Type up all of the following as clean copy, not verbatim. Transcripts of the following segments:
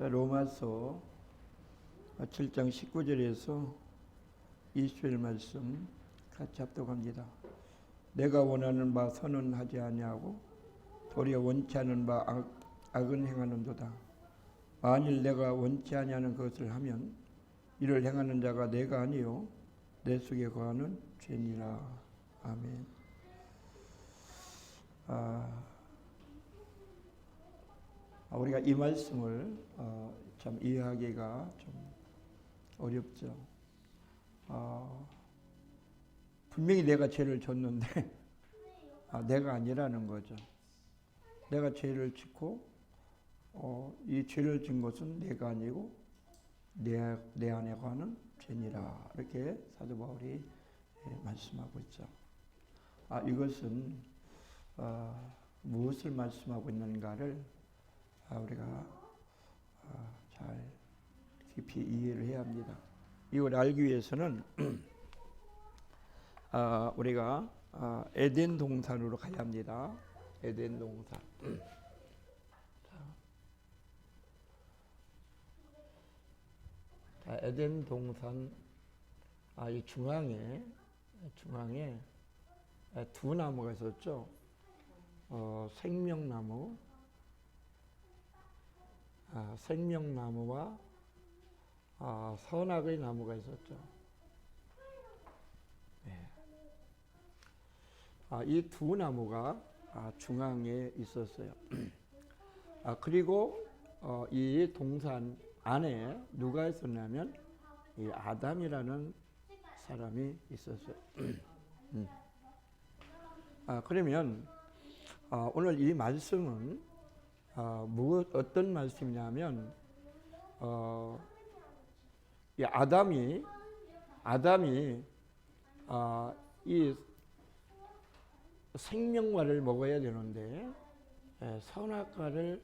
로마서 7장 19절에서 20절 말씀 같이 합독합니다. 내가 원하는 바 선은 하지 아니하고 도리어 원치 않은 바 악은 행하는도다. 만일 내가 원치 아니하는 것을 하면 이를 행하는 자가 내가 아니요 내 속에 거하는 죄니라. 아멘. 우리가 이 말씀을 참 이해하기가 좀 어렵죠. 분명히 내가 죄를 졌는데 내가 아니라는 거죠. 내가 죄를 짓고 이 죄를 진 것은 내가 아니고 내 안에 관한 죄니라. 이렇게 사도 바울이 말씀하고 있죠. 이것은 무엇을 말씀하고 있는가를 우리가 잘 깊이 이해를 해야 합니다. 이걸 알기 위해서는 우리가 에덴 동산으로 가야 합니다. 에덴 동산. 자, 에덴 동산 이 중앙에 두 나무가 있었죠. 생명나무, 생명나무와 선악의 나무가 있었죠. 네. 이 두 나무가 중앙에 있었어요. 그리고 이 동산 안에 누가 있었냐면 이 아담이라는 사람이 있었어요. 그러면 오늘 이 말씀은 어떤 말씀이냐면 이 아담이 이 생명과를 먹어야 되는데 선악과를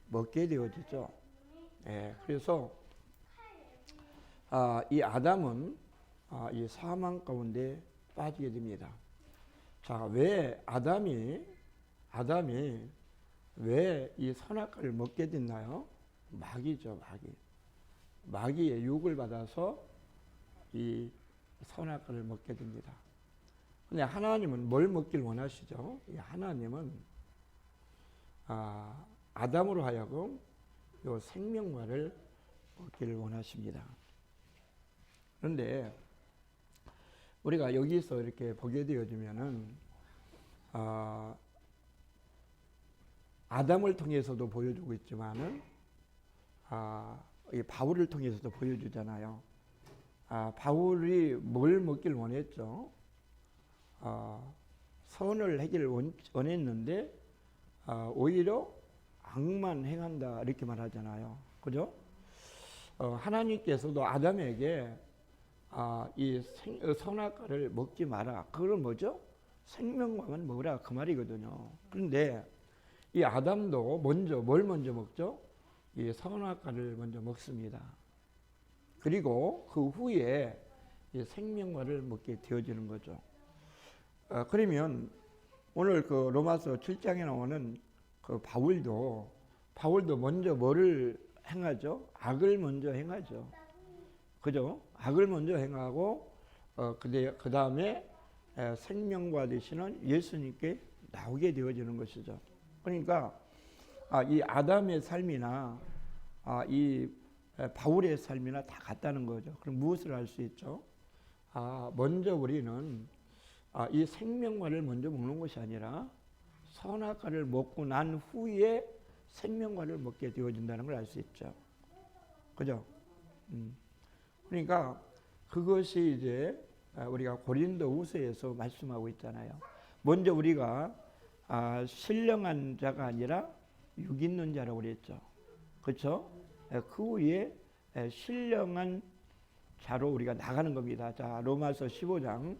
먹게 되어지죠. 그래서 이 아담은 이 사망 가운데 빠지게 됩니다. 자, 왜 아담이 왜 이 선악과를 먹게 됐나요? 마귀죠, 마귀의 유혹을 받아서 이 선악과를 먹게 됩니다. 근데 하나님은 뭘 먹길 원하시죠? 하나님은 아담으로 하여금 이 생명과를 먹기를 원하십니다. 그런데 우리가 여기서 이렇게 보게 되어지면은 아담을 통해서도 보여주고 있지만은 이 바울을 통해서도 보여주잖아요. 바울이 뭘 먹길 원했죠? 선을 하기를 원했는데 오히려 악만 행한다 이렇게 말하잖아요. 그죠? 하나님께서도 아담에게 이 선악과를 먹지 마라. 그건 뭐죠? 생명과만 먹으라 그 말이거든요. 그런데 이 아담도 뭘 먼저 먹죠? 이 선악과를 먼저 먹습니다. 그리고 그 후에 이 생명과를 먹게 되어지는 거죠. 그러면 오늘 그 로마서 7장에 나오는 그 바울도 먼저 뭐를 행하죠? 악을 먼저 행하죠. 그죠? 악을 먼저 행하고 그 다음에 생명과 되시는 예수님께 나오게 되어지는 것이죠. 그러니까 이 아담의 삶이나 이 바울의 삶이나 다 같다는 거죠. 그럼 무엇을 할 수 있죠? 먼저 우리는 이 생명과를 먼저 먹는 것이 아니라 선악과를 먹고 난 후에 생명과를 먹게 되어진다는 걸 알 수 있죠. 그죠? 그러니까 그것이 이제 우리가 고린도후서에서 말씀하고 있잖아요. 먼저 우리가 신령한 자가 아니라 육 있는 자라고 그랬죠. 그렇죠? 그 후에 신령한 자로 우리가 나가는 겁니다. 자, 로마서 15장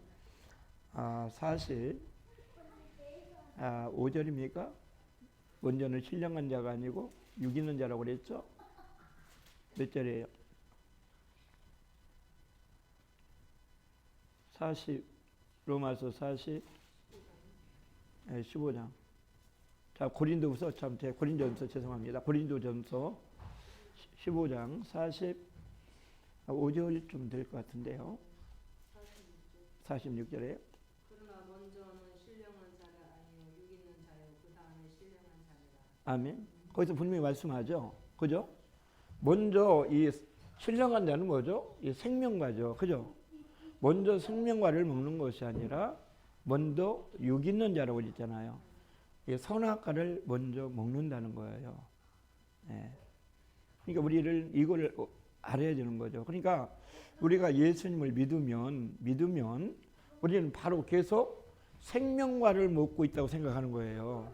45절입니까? 먼저는 신령한 자가 아니고 육 있는 자라고 그랬죠? 몇 절이에요? 로마서 15장. 자, 고린도전서 죄송합니다. 고린도전서 15장 45절쯤 될 것 같은데요. 46절에 그러나 먼저는 신령한 자가 아니요 육 있는 자요 그 다음에 신령한 자니라. 아멘. 거기서 분명히 말씀하죠. 그죠? 먼저 이 신령한 자는 뭐죠? 이 생명과죠. 그죠? 먼저 생명과를 먹는 것이 아니라 먼저 육 있는 자라고 했잖아요. 이 선악과를 먼저 먹는다는 거예요. 네. 그러니까 우리를 이걸 알아야 되는 거죠. 그러니까 우리가 예수님을 믿으면 우리는 바로 계속 생명과를 먹고 있다고 생각하는 거예요.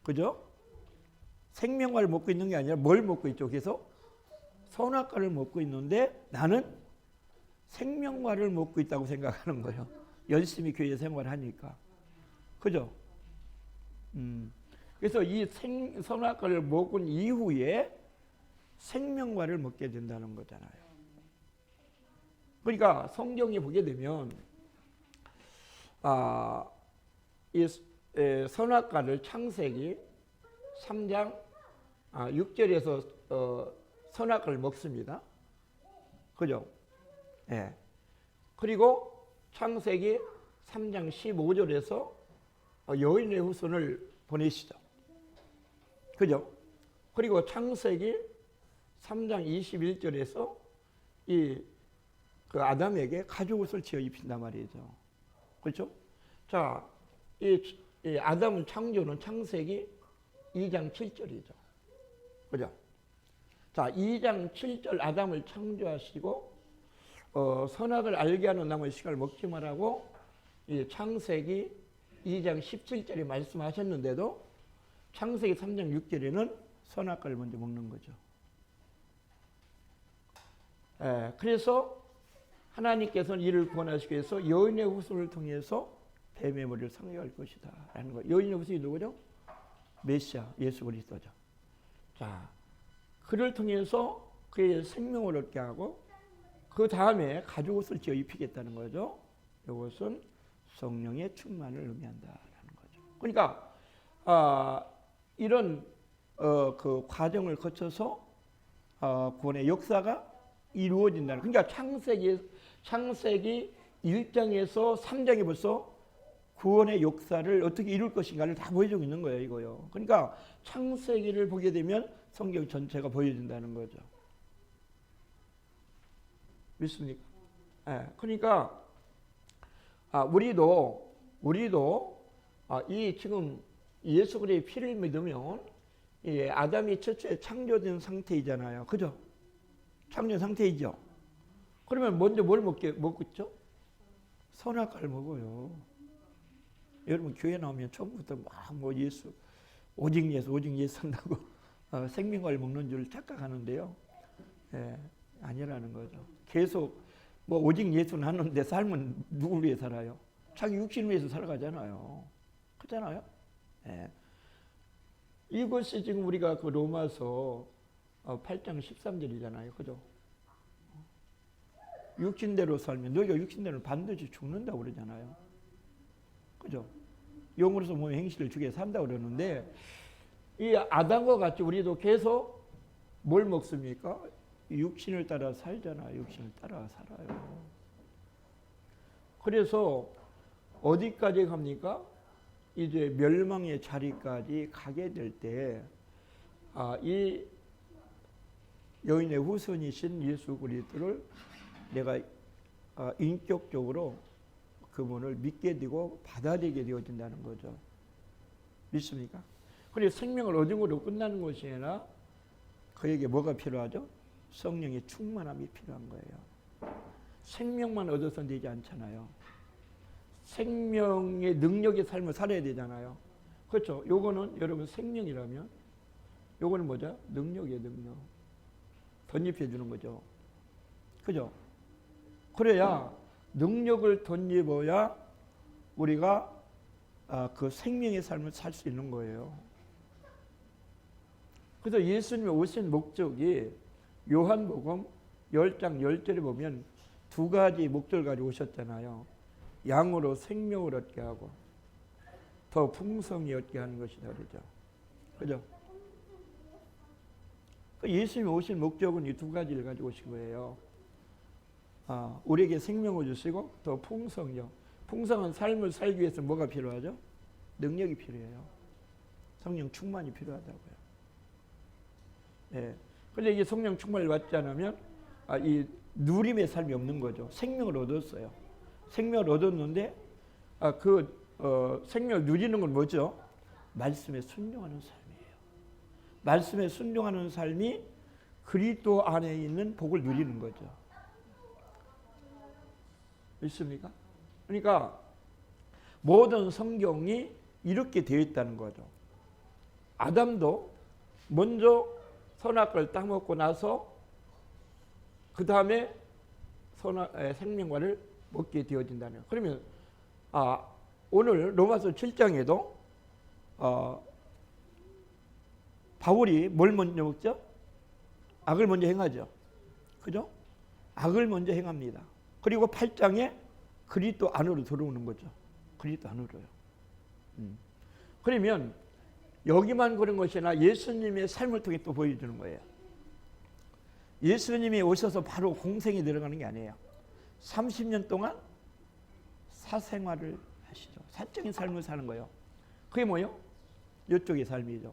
그죠? 생명과를 먹고 있는 게 아니라 뭘 먹고 있죠? 계속 선악과를 먹고 있는데 나는 생명과를 먹고 있다고 생각하는 거예요. 열심히 교회 생활을 하니까. 그죠? 그래서 이 선악과를 먹은 이후에 생명과를 먹게 된다는 거잖아요. 그러니까 성경에 보게 되면 이 선악과를 창세기 3장 6절에서 선악과를 먹습니다. 그죠? 예. 그리고 창세기 3장 15절에서 여인의 후손을 보내시죠. 그죠? 그리고 창세기 3장 21절에서 그 아담에게 가죽옷을 지어 입힌단 말이죠. 그렇죠? 자, 이 아담은 창조는 창세기 2장 7절이죠. 그죠? 자, 2장 7절 아담을 창조하시고 선악을 알게 하는 나무의 씨를 먹지 말라고 이 창세기 2장 17절에 말씀하셨는데도 창세기 3장 6절에는 선악과를 먼저 먹는 거죠. 그래서 하나님께서는 이를 구원하시기 위해서 여인의 후손을 통해서 뱀의 머리를 상대할 것이다 라는 거예요. 여인의 후손이 누구죠? 메시아 예수 그리스도죠. 자, 그를 통해서 그의 생명을 얻게 하고 그 다음에 가죽옷을 지어 입히겠다는 거죠. 이것은 성령의 충만을 의미한다라는 거죠. 그러니까 이런 그 과정을 거쳐서 구원의 역사가 이루어진다는. 그러니까 창세기 1장에서 3장에 벌써 구원의 역사를 어떻게 이룰 것인가를 다 보여주고 있는 거예요, 이거요. 그러니까 창세기를 보게 되면 성경 전체가 보여진다는 거죠. 믿습니까? 네, 그러니까 우리도 이 지금 예수 그리스도의 피를 믿으면 아담이 최초에 창조된 상태이잖아요. 그죠? 창조 상태이죠. 그러면 먼저 뭘 먹고 있죠? 선악과를 먹어요. 여러분 교회 나오면 처음부터 막 뭐 예수, 오직 예수 한다고 생명과를 먹는 줄 착각하는데요. 아니라는 거죠. 계속 뭐 오직 예수는 하는데 삶은 누굴 위해 살아요? 자기 육신을 위해서 살아가잖아요. 그렇잖아요? 이것이 지금 우리가 그 로마서 8장 13절이잖아요. 그죠? 육신대로 살면 너희가 육신대로 반드시 죽는다고 그러잖아요. 그죠? 영으로서 몸의 행실을 주게 산다고 그러는데 이 아담과 같이 우리도 계속 뭘 먹습니까? 육신을 따라 살잖아요. 육신을 따라 살아요. 그래서 어디까지 갑니까? 이제 멸망의 자리까지 가게 될 때 이 여인의 후손이신 예수 그리스도를 내가 인격적으로 그분을 믿게 되고 받아들이게 되어진다는 거죠. 믿습니까? 그리고 생명을 얻음으로 끝나는 것이 아니라 그에게 뭐가 필요하죠? 성령의 충만함이 필요한 거예요. 생명만 얻어서 되지 않잖아요. 생명의 능력의 삶을 살아야 되잖아요. 그렇죠? 요거는 여러분 생명이라면 요거는 뭐죠? 능력이에요, 능력. 덧입혀 주는 거죠. 그죠? 그래야 능력을 덧입어야 우리가 그 생명의 삶을 살 수 있는 거예요. 그래서 예수님이 오신 목적이 요한복음 10장 10절에 보면 두 가지 목적을 가지고 오셨잖아요. 양으로 생명을 얻게 하고 더 풍성히 얻게 하는 것이다 그러죠. 그죠? 예수님이 오신 목적은 이 두 가지를 가지고 오신 거예요. 우리에게 생명을 주시고 또 풍성요. 풍성한 삶을 살기 위해서 뭐가 필요하죠? 능력이 필요해요. 성령 충만이 필요하다고요. 예. 근데 이게 성령 충만을 받지 않으면 이 누림의 삶이 없는 거죠. 생명을 얻었어요. 생명을 얻었는데 생명을 누리는 건 뭐죠? 말씀에 순종하는 삶이에요. 말씀에 순종하는 삶이 그리스도 안에 있는 복을 누리는 거죠. 있습니까? 그러니까 모든 성경이 이렇게 되어 있다는 거죠. 아담도 먼저 선악과를 따먹고 나서 그 다음에 생명과를 먹게 되어진다는 거예요. 그러면 오늘 로마서 7장에도 바울이 뭘 먼저 먹죠? 악을 먼저 행하죠. 그죠? 악을 먼저 행합니다. 그리고 8장에 그리스도 안으로 들어오는 거죠. 그리스도 안으로요. 그러면 여기만 그런 것이 아니라 예수님의 삶을 통해 또 보여주는 거예요. 예수님이 오셔서 바로 공생에 들어가는 게 아니에요. 30년 동안 사생활을 하시죠. 사적인 삶을 사는 거예요. 그게 뭐예요? 이쪽의 삶이죠.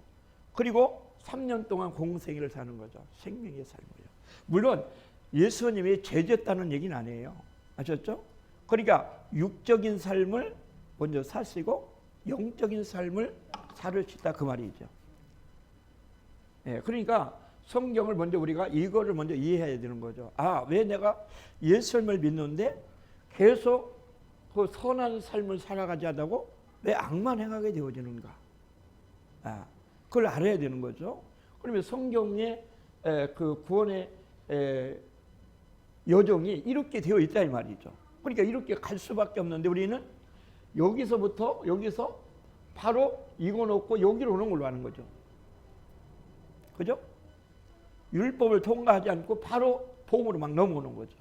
그리고 3년 동안 공생애를 사는 거죠. 생명의 삶이에요. 물론 예수님이 죄졌다는 얘기는 아니에요. 아셨죠? 그러니까 육적인 삶을 먼저 사시고 영적인 삶을 살으시다 그 말이죠. 예, 그러니까 성경을 먼저 우리가 이거를 먼저 이해해야 되는 거죠. 왜 내가 예수님을 믿는데 계속 그 선한 삶을 살아가지 하다고 왜 악만 행하게 되어지는가? 그걸 알아야 되는 거죠. 그러면 성경의 그 구원의 여정이 이렇게 되어 있다 이 말이죠. 그러니까 이렇게 갈 수밖에 없는데 우리는 여기서 바로 이거 놓고 여기로 오는 걸로 하는 거죠. 그죠? 율법을 통과하지 않고 바로 복음으로 막 넘어오는 거죠.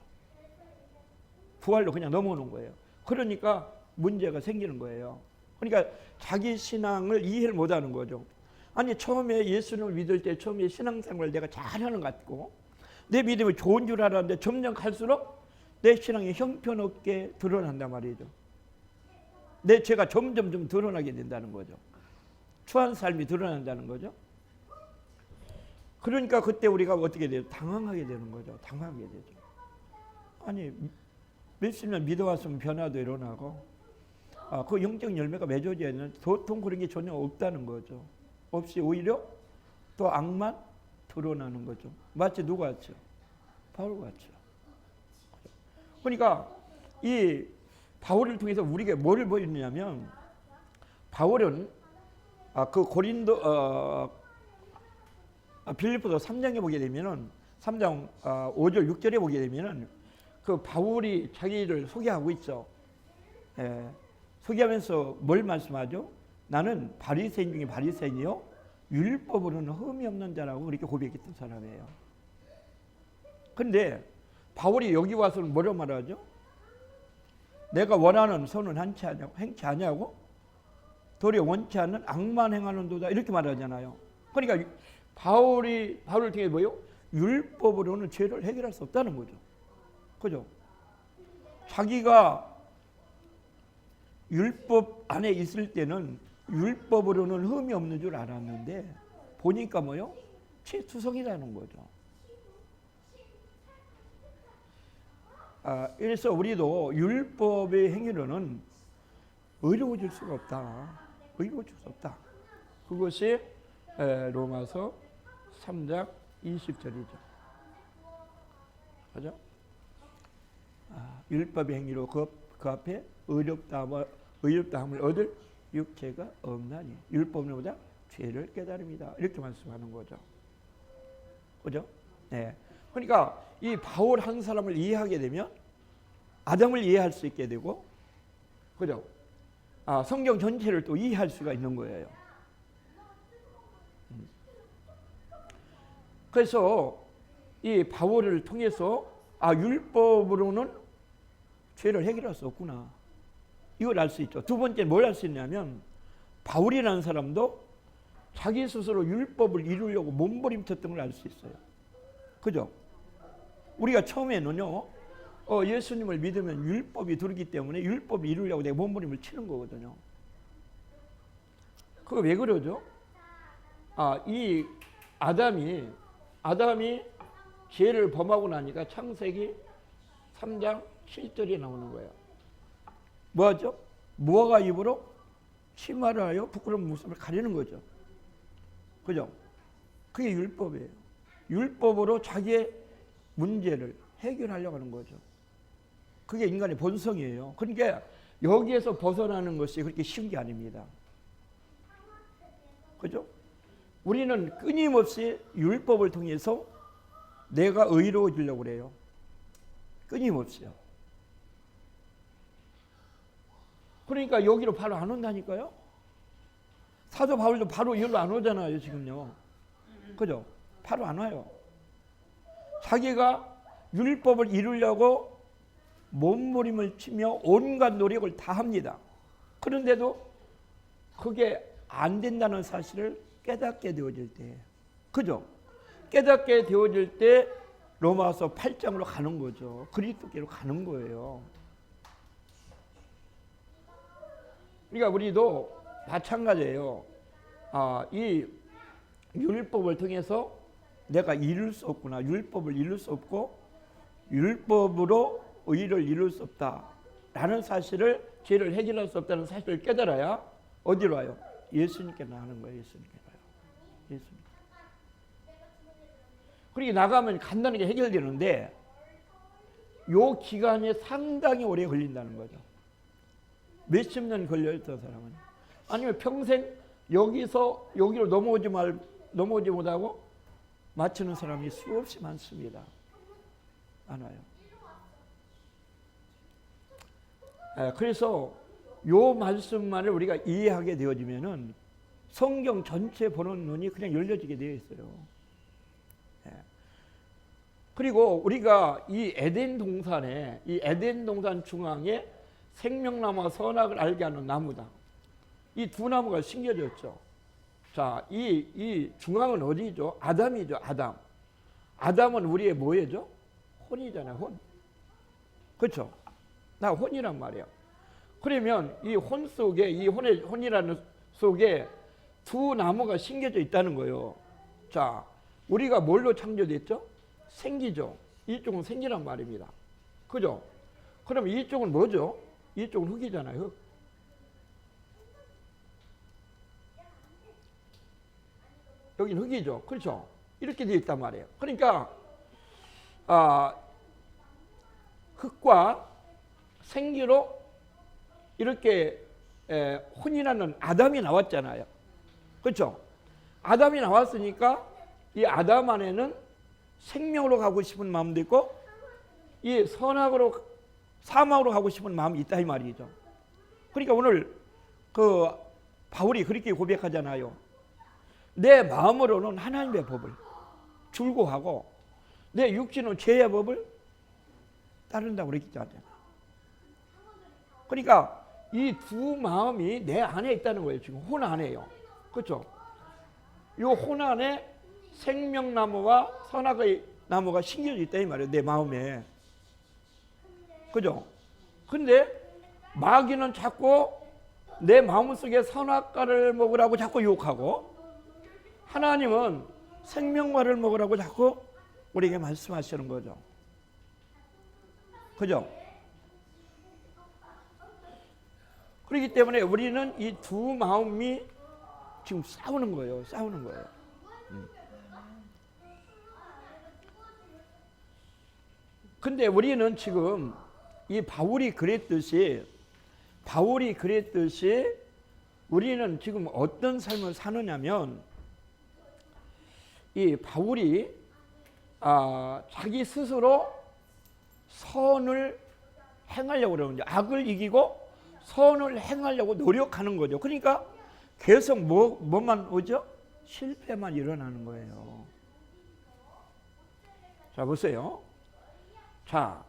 부활로 그냥 넘어오는 거예요. 그러니까 문제가 생기는 거예요. 그러니까 자기 신앙을 이해를 못하는 거죠. 아니 처음에 예수님을 믿을 때 처음에 신앙생활을 내가 잘하는 것 같고 내 믿음이 좋은 줄 알았는데 점점 갈수록 내 신앙이 형편없게 드러난단 말이죠. 내 죄가 점점 좀 드러나게 된다는 거죠. 추한 삶이 드러난다는 거죠. 그러니까 그때 우리가 어떻게 돼요? 당황하게 되는 거죠. 당황하게 되죠. 아니 몇십 년 믿어왔으면 변화도 일어나고 그 영적 열매가 맺어져야 되는 도통 그런 게 전혀 없다는 거죠. 없이 오히려 또 악만 드러나는 거죠. 마치 누가 같죠? 바울 같죠. 그러니까 이 바울을 통해서 우리에게 뭐를 보여주냐면 바울은 그 고린도 빌립보서 3장에 보게 되면은 3장 5절 6절에 보게 되면은 그 바울이 자기를 소개하고 있죠. 소개하면서 뭘 말씀하죠? 나는 바리새인 중에 바리새인이요 율법으로는 흠이 없는 자라고 그렇게 고백했던 사람이에요. 그런데 바울이 여기 와서는 뭐라고 말하죠? 내가 원하는 선은 행치 아니하고 도리어 원치 않는 악만 행하는도다 이렇게 말하잖아요. 그러니까 바울을 통해 뭐요? 율법으로는 죄를 해결할 수 없다는 거죠. 그죠? 자기가 율법 안에 있을 때는 율법으로는 흠이 없는 줄 알았는데 보니까 뭐요? 최투성이라는 거죠. 그래서 우리도 율법의 행위로는 의로워질 수가 없다. 의로워질 수 없다. 그것이 로마서 3장 20절이죠. 그죠? 율법의 행위로 그 앞에 의롭다함을 얻을 육체가 없나니 율법보다 죄를 깨달음이다. 이렇게 말씀하는 거죠. 그죠? 네. 그러니까 이 바울 한 사람을 이해하게 되면 아담을 이해할 수 있게 되고, 그죠? 성경 전체를 또 이해할 수가 있는 거예요. 그래서 이 바울을 통해서 율법으로는 죄를 해결할 수 없구나. 이걸 알 수 있죠. 두 번째 뭘 알 수 있냐면 바울이라는 사람도 자기 스스로 율법을 이루려고 몸부림쳤던 걸 알 수 있어요. 그죠? 우리가 처음에는요, 예수님을 믿으면 율법이 들기 때문에 율법을 이루려고 내가 몸부림을 치는 거거든요. 그거 왜 그러죠? 이 아담이 죄를 범하고 나니까 창세기 3장 7절이 나오는 거예요. 뭐하죠? 무화과 잎으로 치마를 하여 부끄러운 모습을 가리는 거죠. 그죠? 그게 율법이에요. 율법으로 자기의 문제를 해결하려고 하는 거죠. 그게 인간의 본성이에요. 그러니까 여기에서 벗어나는 것이 그렇게 쉬운 게 아닙니다. 그죠? 우리는 끊임없이 율법을 통해서 내가 의로워지려고 그래요. 끊임없이요. 그러니까 여기로 바로 안 온다니까요. 사도 바울도 바로 여기로 안 오잖아요, 지금요. 그죠? 바로 안 와요. 자기가 율법을 이루려고 몸부림을 치며 온갖 노력을 다 합니다. 그런데도 그게 안 된다는 사실을 깨닫게 되어질 때, 그죠? 깨닫게 되어질 때 로마서 8장으로 가는 거죠. 그리스도께로 가는 거예요. 그러니까 우리도 마찬가지예요. 이 율법을 통해서 내가 이룰 수 없구나. 율법을 이룰 수 없고 율법으로 의를 이룰 수 없다라는 사실을, 죄를 해결할 수 없다는 사실을 깨달아야 어디로 와요? 예수님께 나가는 거예요. 예수님께 가요. 예수님. 그렇게 나가면 간단하게 해결되는데 요 기간이 상당히 오래 걸린다는 거죠. 몇십 년 걸려있던 사람은. 아니면 평생 여기서 여기로 넘어오지 못하고 맞추는 사람이 수없이 많습니다. 많아요. 그래서 요 말씀만을 우리가 이해하게 되어지면은 성경 전체 보는 눈이 그냥 열려지게 되어 있어요. 그리고 우리가 이 에덴 동산 중앙에 생명나무와 선악을 알게 하는 나무다. 이 두 나무가 심겨졌죠. 자, 이 중앙은 어디죠? 아담이죠. 아담은 우리의 뭐예요? 혼이잖아요. 혼. 그렇죠? 나 혼이란 말이에요. 그러면 이 혼 속에, 이 혼이라는 속에 두 나무가 심겨져 있다는 거예요. 자, 우리가 뭘로 창조됐죠? 생기죠. 이쪽은 생기란 말입니다. 그죠? 그럼 이쪽은 뭐죠? 이쪽은 흙이잖아요. 흙. 여기는 흙이죠. 그렇죠? 이렇게 되어 있단 말이에요. 그러니까 흙과 생기로 이렇게 혼이라는 아담이 나왔잖아요. 그렇죠? 아담이 나왔으니까 이 아담 안에는 생명으로 가고 싶은 마음도 있고 이 선악으로, 사망으로 가고 싶은 마음이 있다 이 말이죠. 그러니까 오늘 그 바울이 그렇게 고백하잖아요. 내 마음으로는 하나님의 법을 줄고하고 내 육신은 죄의 법을 따른다고 그랬잖아요. 그러니까 이 두 마음이 내 안에 있다는 거예요. 지금 혼 안에요. 그렇죠? 이 혼 안에 생명나무와 선악의 나무가 심겨져 있다 이 말이에요. 내 마음에. 그죠? 근데 마귀는 자꾸 내 마음속에 선악과를 먹으라고 자꾸 유혹하고 하나님은 생명과를 먹으라고 자꾸 우리에게 말씀하시는 거죠. 그죠? 그렇기 때문에 우리는 이 두 마음이 지금 싸우는 거예요. 싸우는 거예요. 근데 우리는 지금 이 바울이 그랬듯이 우리는 지금 어떤 삶을 사느냐면 이 바울이 자기 스스로 선을 행하려고 그러는데 악을 이기고 선을 행하려고 노력하는 거죠. 그러니까 계속 뭐만 오죠? 실패만 일어나는 거예요. 자, 보세요. 자,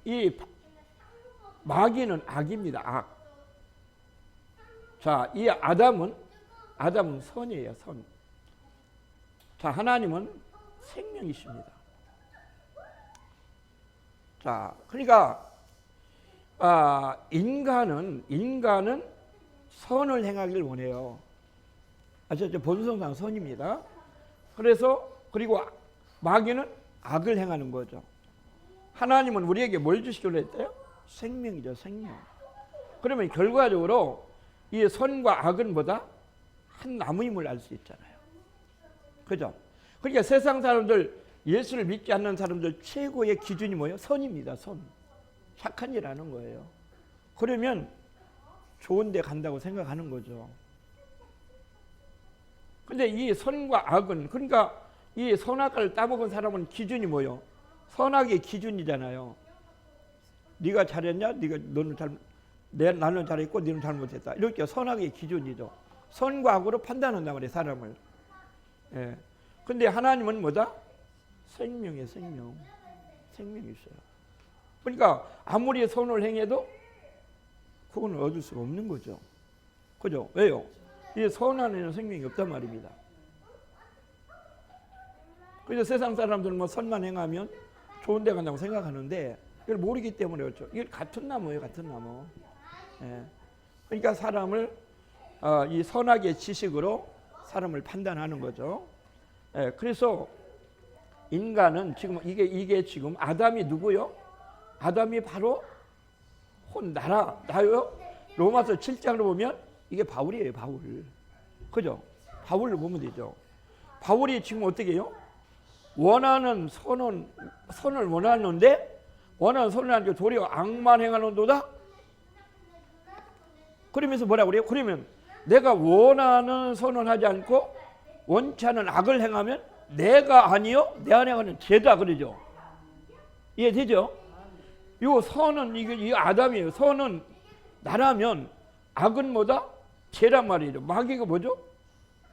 이 마귀는 악입니다. 악. 자, 이 아담은 선이에요, 선. 자, 하나님은 생명이십니다. 자, 그러니까 인간은 선을 행하길 원해요. 아시죠? 본성상 선입니다. 그리고 마귀는 악을 행하는 거죠. 하나님은 우리에게 뭘 주시기로 했대요? 생명이죠, 생명. 그러면 결과적으로 이 선과 악은 뭐다? 한 나무임을 알 수 있잖아요. 그죠? 그러니까 세상 사람들, 예수를 믿지 않는 사람들 최고의 기준이 뭐예요? 선입니다, 선. 착한 일 하는 거예요. 그러면 좋은 데 간다고 생각하는 거죠. 근데 이 선과 악은, 그러니까 이 선악과를 따먹은 사람은 기준이 뭐예요? 선악의 기준이잖아요. 네가 잘했냐? 나는 잘했고 너는 잘못했다. 이렇게 선악의 기준이죠. 선과 악으로 판단한단 말이에요, 사람을. 예. 근데 하나님은 뭐다? 생명이에요, 생명. 생명이 있어요. 그러니까 아무리 선을 행해도 그건 얻을 수가 없는 거죠. 그죠? 왜요? 이 선 안에는 생명이 없단 말입니다. 그래서 세상 사람들은 뭐 선만 행하면 좋은 데 간다고 생각하는데 이걸 모르기 때문에 그렇죠. 이게 같은 나무예요, 같은 나무. 예. 그러니까 사람을 이 선악의 지식으로 사람을 판단하는 거죠. 예. 그래서 인간은 지금 이게 지금 아담이 누구요? 아담이 바로 나요. 로마서 7장으로 보면 이게 바울이에요, 바울. 그죠? 바울로 보면 되죠. 바울이 지금 어떻게 해요? 선을 원하는데 원하는 선을 하는 게 도리어 악만 행하는도다. 그러면서 뭐라고 그래요? 그러면 내가 원하는 선을 하지 않고 원치 않은 악을 행하면 내가 아니요 내 안에 가는 죄다 그러죠. 이해되죠? 이 선은 이 아담이에요. 선은 나라면 악은 뭐다? 죄란 말이죠. 마귀가 뭐죠?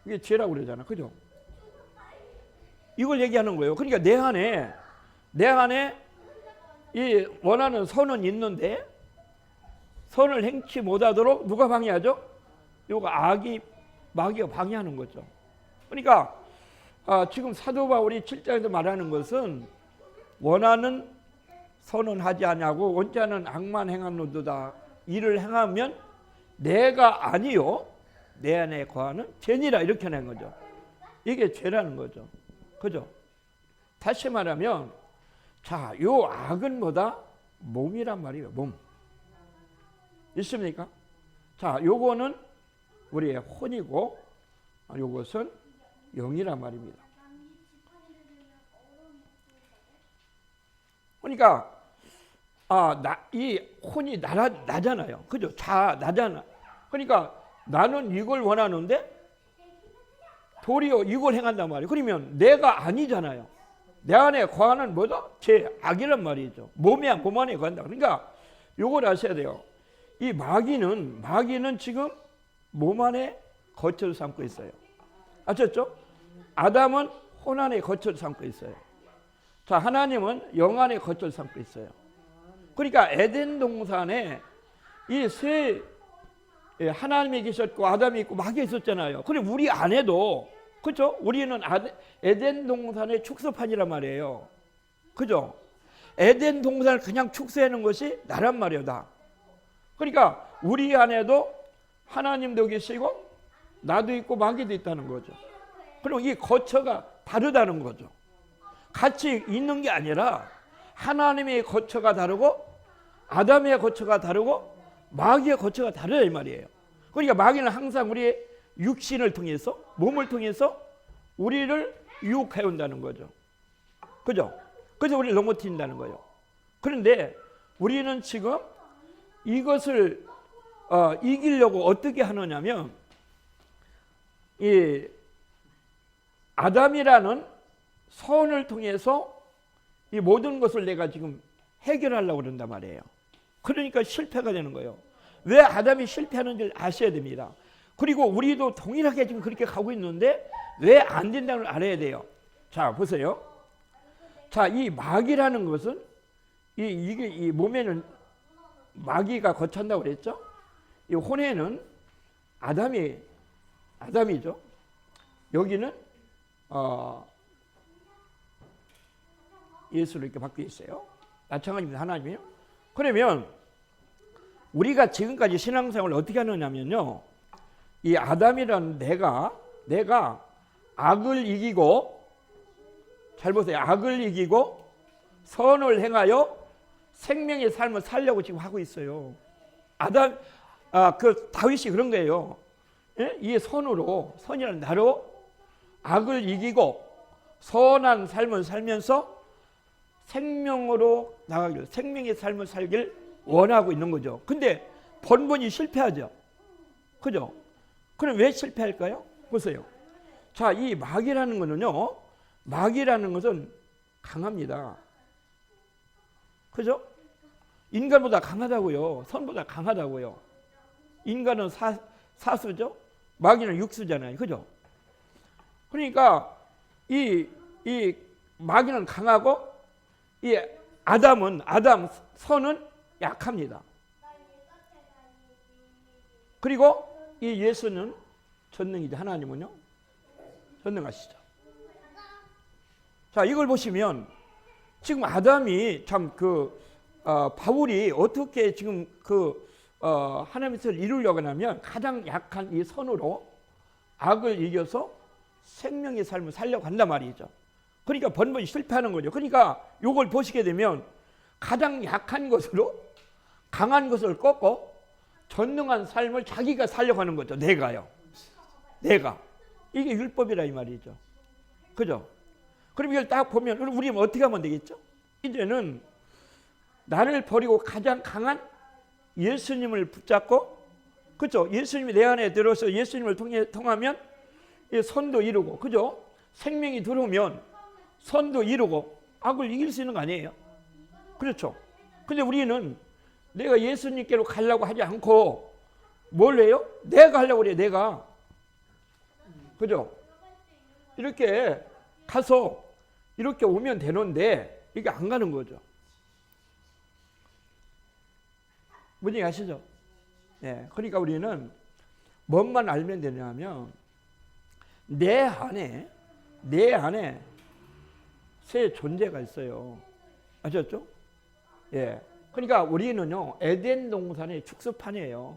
이게 죄라고 그러잖아. 그죠? 이걸 얘기하는 거예요. 그러니까 내 안에 이 원하는 선은 있는데 선을 행치 못하도록 누가 방해하죠? 이거 마귀가 방해하는 거죠. 그러니까 지금 사도 바울이 7장에서 말하는 것은 원하는 선은 하지 아니하고 원치 않은 악만 행하노도다. 이를 행하면 내가 아니요 내 안에 거하는 죄니라 이렇게 낸 거죠. 이게 죄라는 거죠. 그죠? 다시 말하면 자, 요 악은 뭐다? 몸이란 말이에요. 몸. 있습니까? 자, 요거는 우리의 혼이고 요것은 영이란 말입니다. 그러니까 이 혼이 나잖아요. 그죠? 나잖아. 그러니까 나는 이걸 원하는데 도리어 이걸 행한단 말이에요. 그러면 내가 아니잖아요. 내 안에 거하는 뭐다? 제 악이란 말이죠. 몸 안에 거한다. 그러니까 요걸 아셔야 돼요. 이 마귀는 지금 몸 안에 거처를 삼고 있어요. 아셨죠? 아담은 혼 안에 거처를 삼고 있어요. 자, 하나님은 영 안에 거처를 삼고 있어요. 그러니까 에덴 동산에 이 세 하나님이 계셨고 아담이 있고 마귀가 있었잖아요. 그럼 우리 안에도 그렇죠? 우리는 에덴 동산의 축소판이란 말이에요. 그죠? 에덴 동산을 그냥 축소하는 것이 나란 말이에요, 나. 그러니까 우리 안에도 하나님도 계시고 나도 있고 마귀도 있다는 거죠. 그럼 이 거처가 다르다는 거죠. 같이 있는 게 아니라 하나님의 거처가 다르고 아담의 거처가 다르고 마귀의 거처가 다르다 이 말이에요. 그러니까 마귀는 항상 우리의 육신을 통해서 몸을 통해서 우리를 유혹해 온다는 거죠. 그죠? 그래서 우리를 넘어뜨린다는 거예요. 그런데 우리는 지금 이것을 이기려고 어떻게 하느냐면 이 아담이라는 선을 통해서 이 모든 것을 내가 지금 해결하려고 그런단 말이에요. 그러니까 실패가 되는 거예요. 왜 아담이 실패하는지를 아셔야 됩니다. 그리고 우리도 동일하게 지금 그렇게 가고 있는데 왜 안 된다는 걸 알아야 돼요. 자, 보세요. 자, 이 마귀라는 것은 이 몸에는 마귀가 거처한다고 그랬죠? 이 혼에는 아담이죠. 여기는 예수로 이렇게 바뀌어 있어요. 마찬가지입니다. 하나님이요. 그러면 우리가 지금까지 신앙생활을 어떻게 하느냐면요, 이 아담이라는 내가 악을 이기고, 잘 보세요. 악을 이기고 선을 행하여 생명의 삶을 살려고 지금 하고 있어요. 그 다윗이 그런 거예요. 예? 이 선이라는 나로 악을 이기고 선한 삶을 살면서 생명으로 나가길, 생명의 삶을 살길 원하고 있는 거죠. 근데 번번이 실패하죠. 그죠? 그럼 왜 실패할까요? 보세요. 자, 이 마귀라는 것은 강합니다. 그죠? 인간보다 강하다고요. 선보다 강하다고요. 인간은 사수죠. 마귀는 육수잖아요. 그죠? 그러니까 이 마귀는 강하고 이 선은 약합니다. 그리고 이 예수는 전능이죠. 하나님은요, 전능하시죠. 자, 이걸 보시면 지금 아담이 참 바울이 어떻게 지금 하나님의 뜻을 이루려고 하냐면 가장 약한 이 선으로 악을 이겨서 생명의 삶을 살려고 한단 말이죠. 그러니까 번번이 실패하는 거죠. 그러니까 이걸 보시게 되면 가장 약한 것으로 강한 것을 꺾고 전능한 삶을 자기가 살려고 하는 거죠. 내가 이게 율법이라 이 말이죠. 그죠? 그럼 이걸 딱 보면 우리는 어떻게 하면 되겠죠? 이제는 나를 버리고 가장 강한 예수님을 붙잡고, 그죠? 예수님이 내 안에 들어서 예수님을 통하면 선도 이루고, 그죠? 생명이 들어오면 선도 이루고 악을 이길 수 있는 거 아니에요? 그렇죠? 근데 우리는 내가 예수님께로 가려고 하지 않고 뭘 해요? 내가 하려고 그래요. 내가. 그죠? 이렇게 가서 이렇게 오면 되는데 이게 안 가는 거죠. 뭔지 아시죠? 네, 그러니까 우리는 뭔만 알면 되냐면 내 안에 새 존재가 있어요. 아셨죠? 예. 그러니까 우리는요, 에덴 동산의 축소판이에요.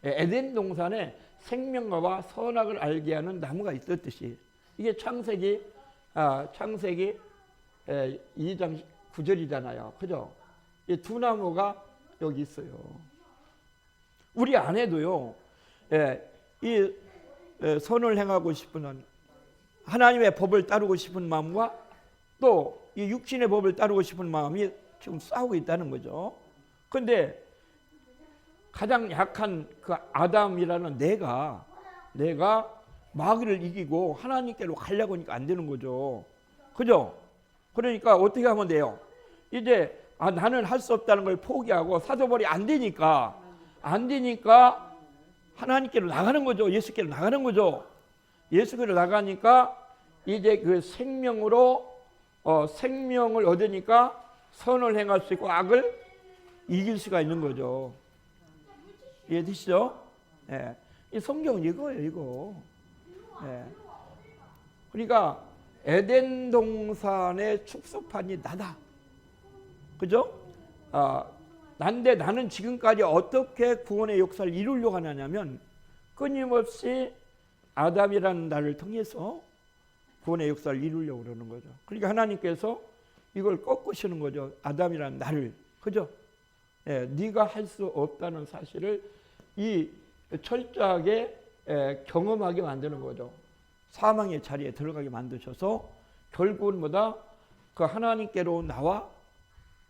에덴 동산에 생명과 선악을 알게 하는 나무가 있었듯이, 이게 창세기 2장 9절이잖아요. 그죠? 이 두 나무가 여기 있어요. 우리 안에도요, 이 선을 행하고 싶은 하나님의 법을 따르고 싶은 마음과 또 이 육신의 법을 따르고 싶은 마음이 지금 싸우고 있다는 거죠. 그런데 가장 약한 그 아담이라는 내가 마귀를 이기고 하나님께로 가려고 하니까 안 되는 거죠. 그죠? 그러니까 어떻게 하면 돼요? 이제 나는 할 수 없다는 걸 포기하고 사도벌이 안 되니까 하나님께로 나가는 거죠. 예수께로 나가는 거죠. 예수께로 나가니까 이제 그 생명을 얻으니까 선을 행할 수 있고 악을 이길 수가 있는 거죠. 이해되시죠? 예. 이 성경은 이거예요, 이거. 예. 그러니까 에덴 동산의 축소판이 나다. 그죠? 난데 나는 지금까지 어떻게 구원의 역사를 이루려고 하냐면 끊임없이 아담이라는 나를 통해서 구원의 역사를 이루려고 그러는 거죠. 그러니까 하나님께서 이걸 꺾으시는 거죠. 아담이라는 나를. 그죠? 예, 네가 할 수 없다는 사실을 이 철저하게 경험하게 만드는 거죠. 사망의 자리에 들어가게 만드셔서 결국은 뭐다? 그 하나님께로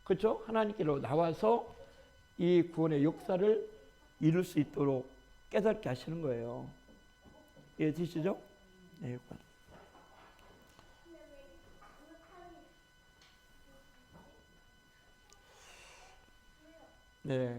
그렇죠? 하나님께로 나와서 이 구원의 역사를 이룰 수 있도록 깨닫게 하시는 거예요. 이해되시죠? 네. 네.